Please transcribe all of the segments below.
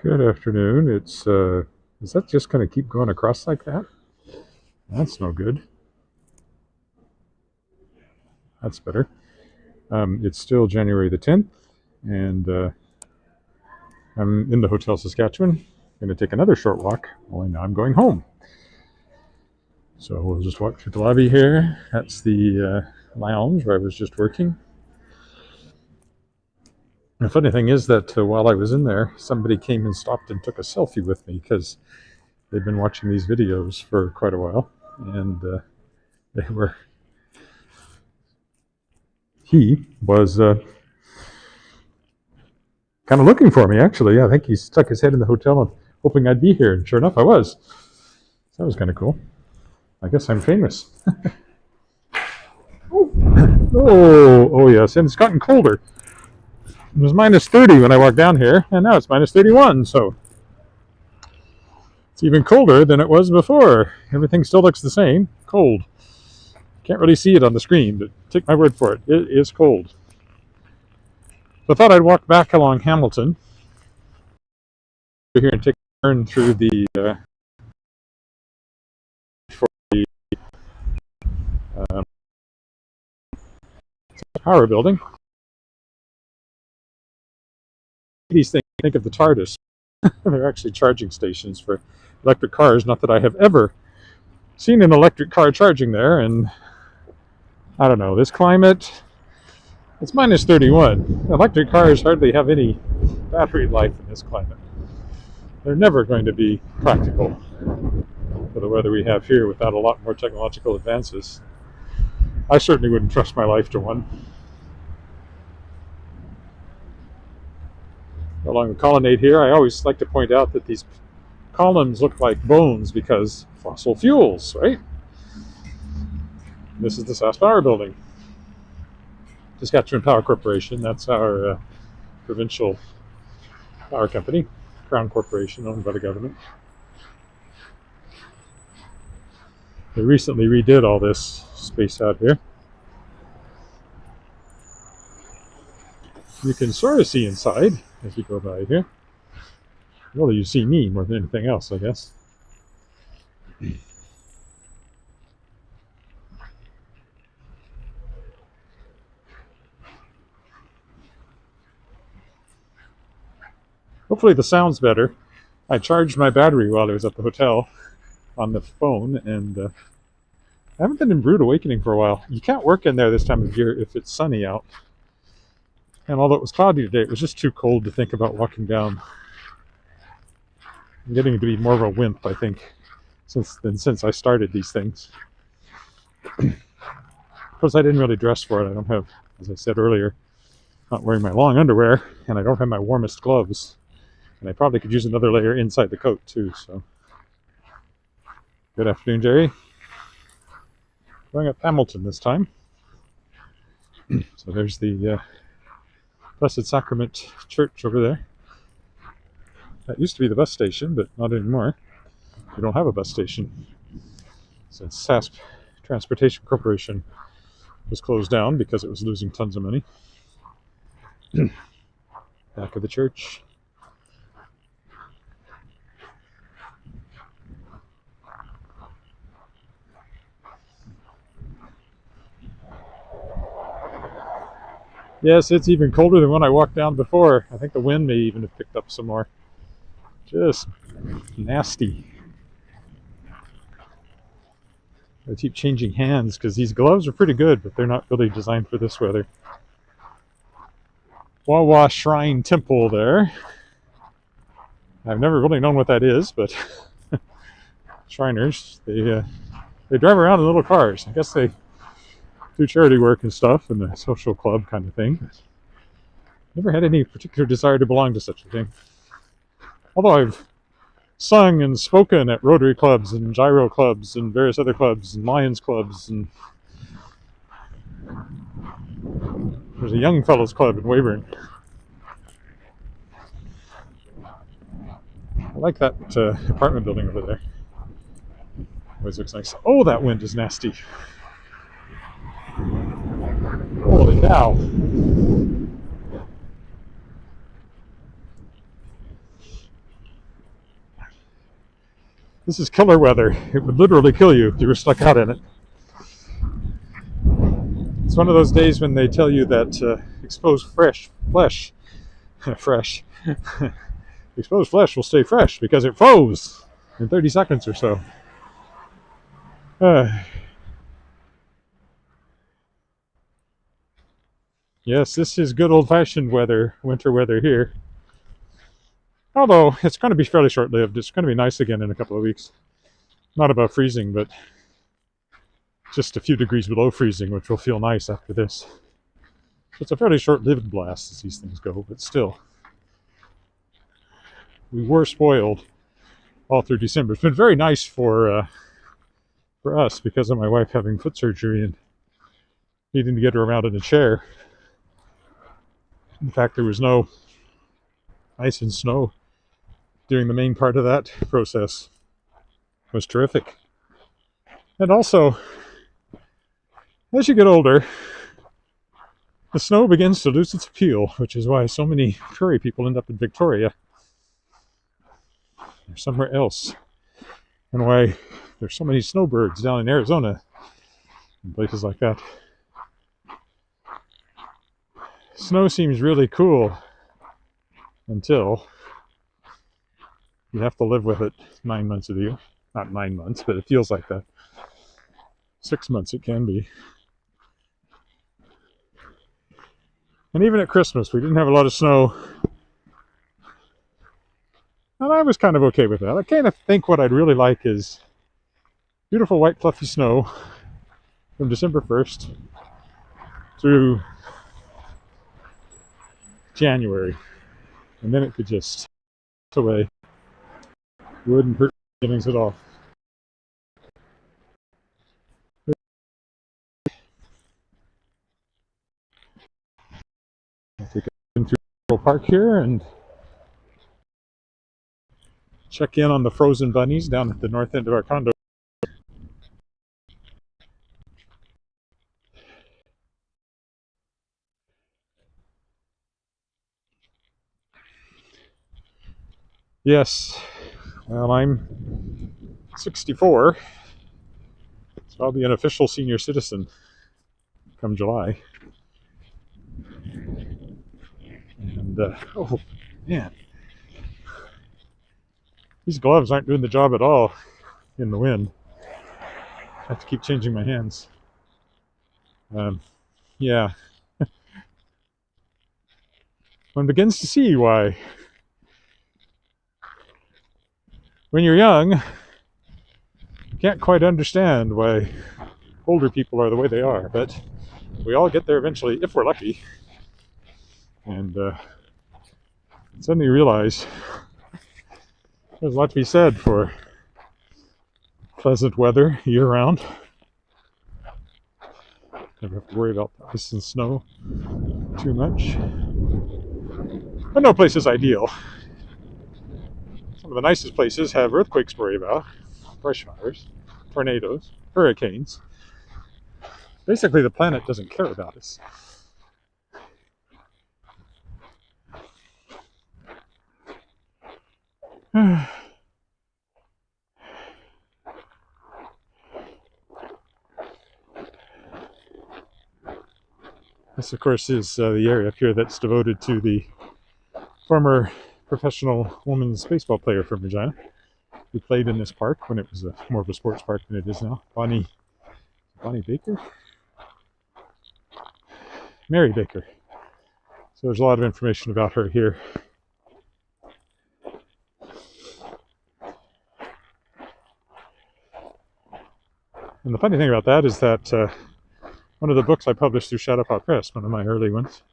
Good afternoon. Is that just going to keep going across like that? That's no good. That's better. It's still January the 10th, and I'm in the Hotel Saskatchewan. I'm going to take another short walk. Only now I'm going home. So we'll just walk through the lobby here. That's the lounge where I was just working. The funny thing is that while I was in there, somebody came and stopped and took a selfie with me because they've been watching these videos for quite a while, and they were he was kind of looking for me, actually. I think he stuck his head in the hotel and hoping I'd be here, and sure enough, I was. So that was kind of cool. I guess I'm famous. Oh, yes, and it's gotten colder. It was minus 30 when I walked down here, and now it's minus 31, so it's even colder than it was before. Everything still looks the same, cold. Can't really see it on the screen, but take my word for it, it is cold. So I thought I'd walk back along Hamilton here and take a turn through the power building. These things, think of the TARDIS. They're actually charging stations for electric cars. Not that I have ever seen an electric car charging there, and I don't know, this climate, it's minus 31. Electric cars hardly have any battery life in this climate. They're never going to be practical for the weather we have here without a lot more technological advances. I certainly wouldn't trust my life to one. Along the colonnade here, I always like to point out that these columns look like bones because fossil fuels, right? This is the Sask Power Building. Saskatchewan Power Corporation, that's our provincial power company, Crown Corporation owned by the government. They recently redid all this space out here. You can sort of see inside as you go by here. Really, you see me more than anything else, I guess. Hopefully the sound's better. I charged my battery while I was at the hotel on the phone, and I haven't been in Brood Awakening for a while. You can't work in there this time of year if it's sunny out. And although it was cloudy today, it was just too cold to think about walking down. I'm getting to be more of a wimp, I think, since I started these things. Of course, I didn't really dress for it. I don't have, as I said earlier, not wearing my long underwear, and I don't have my warmest gloves. And I probably could use another layer inside the coat, too, so. Good afternoon, Jerry. Going up Hamilton this time. So there's the Blessed Sacrament Church over there. That used to be the bus station, but not anymore. We don't have a bus station since Sask Transportation Corporation was closed down because it was losing tons of money. Back of the church. Yes, it's even colder than when I walked down before. I think the wind may even have picked up some more. Just nasty. I keep changing hands because these gloves are pretty good, but they're not really designed for this weather. Wawa Shrine Temple there. I've never really known what that is, but Shriners, they drive around in little cars. I guess they do charity work and stuff and a social club kind of thing. Never had any particular desire to belong to such a thing. Although I've sung and spoken at Rotary clubs and gyro clubs and various other clubs and Lions clubs, and there's a young fellows club in Weyburn. I like that apartment building over there. Always looks nice. Oh, that wind is nasty. Holy cow. This is killer weather. It would literally kill you if you were stuck out in it. It's one of those days when they tell you that exposed fresh flesh, fresh, exposed flesh will stay fresh because it froze in 30 seconds or so. Yes, this is good old-fashioned weather, winter weather here. Although it's going to be fairly short-lived. It's going to be nice again in a couple of weeks. Not above freezing, but just a few degrees below freezing, which will feel nice after this. It's a fairly short-lived blast as these things go, but still. We were spoiled all through December. It's been very nice for us because of my wife having foot surgery and needing to get her around in a chair. In fact, there was no ice and snow during the main part of that process. It was terrific. And also, as you get older, the snow begins to lose its appeal, which is why so many prairie people end up in Victoria or somewhere else, and why there's so many snowbirds down in Arizona and places like that. Snow seems really cool until you have to live with it 9 months of the year. Not 9 months, but it feels like that. 6 months it can be. And even at Christmas, we didn't have a lot of snow. And I was kind of okay with that. I kind of think what I'd really like is beautiful white fluffy snow from December 1st through January. And then it could just melt away. Wouldn't hurt feelings at all. I'll take a into the park here and check in on the frozen bunnies down at the north end of our condo. Yes, well, I'm 64, so I'll be an official senior citizen come July. And, oh, man. These gloves aren't doing the job at all in the wind. I have to keep changing my hands. Yeah. One begins to see why, when you're young, you can't quite understand why older people are the way they are, but we all get there eventually if we're lucky. And suddenly you realize there's a lot to be said for pleasant weather year-round. Never have to worry about ice and snow too much. But no place is ideal. Some of the nicest places have earthquakes to worry about, brush fires, tornadoes, hurricanes. Basically, the planet doesn't care about us. This, of course, is the area up here that's devoted to the former professional women's baseball player from Regina, who played in this park when it was more of a sports park than it is now. Bonnie Baker? Mary Baker. So there's a lot of information about her here. And the funny thing about that is that one of the books I published through Shadowpaw Press, one of my early ones,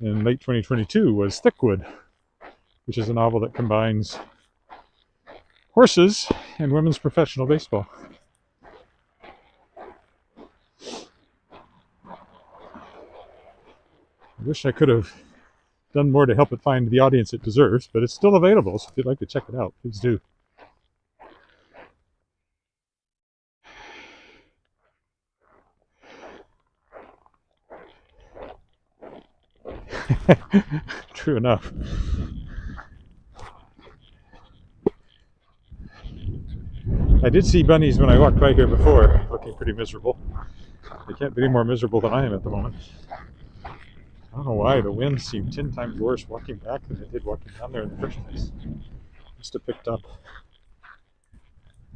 in late 2022, was Thickwood, which is a novel that combines horses and women's professional baseball. I wish I could have done more to help it find the audience it deserves, but it's still available, so if you'd like to check it out, please do. True enough. I did see bunnies when I walked by here before, looking pretty miserable. They can't be any more miserable than I am at the moment. I don't know why, the wind seemed 10 times worse walking back than it did walking down there in the first place. Must have picked up.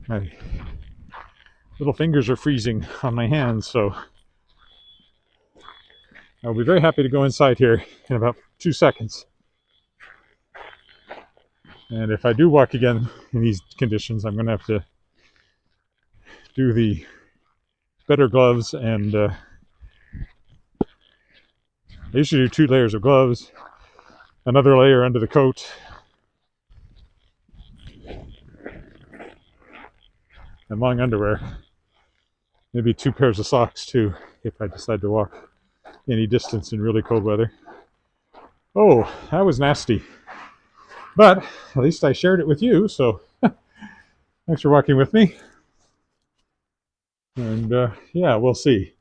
My little fingers are freezing on my hands, so I'll be very happy to go inside here in about 2 seconds. And if I do walk again in these conditions, I'm going to have to do the better gloves, and I usually do 2 layers of gloves, another layer under the coat, and long underwear, maybe 2 pairs of socks too, if I decide to walk any distance in really cold weather. Oh, that was nasty. But at least I shared it with you, so thanks for walking with me. And yeah, we'll see.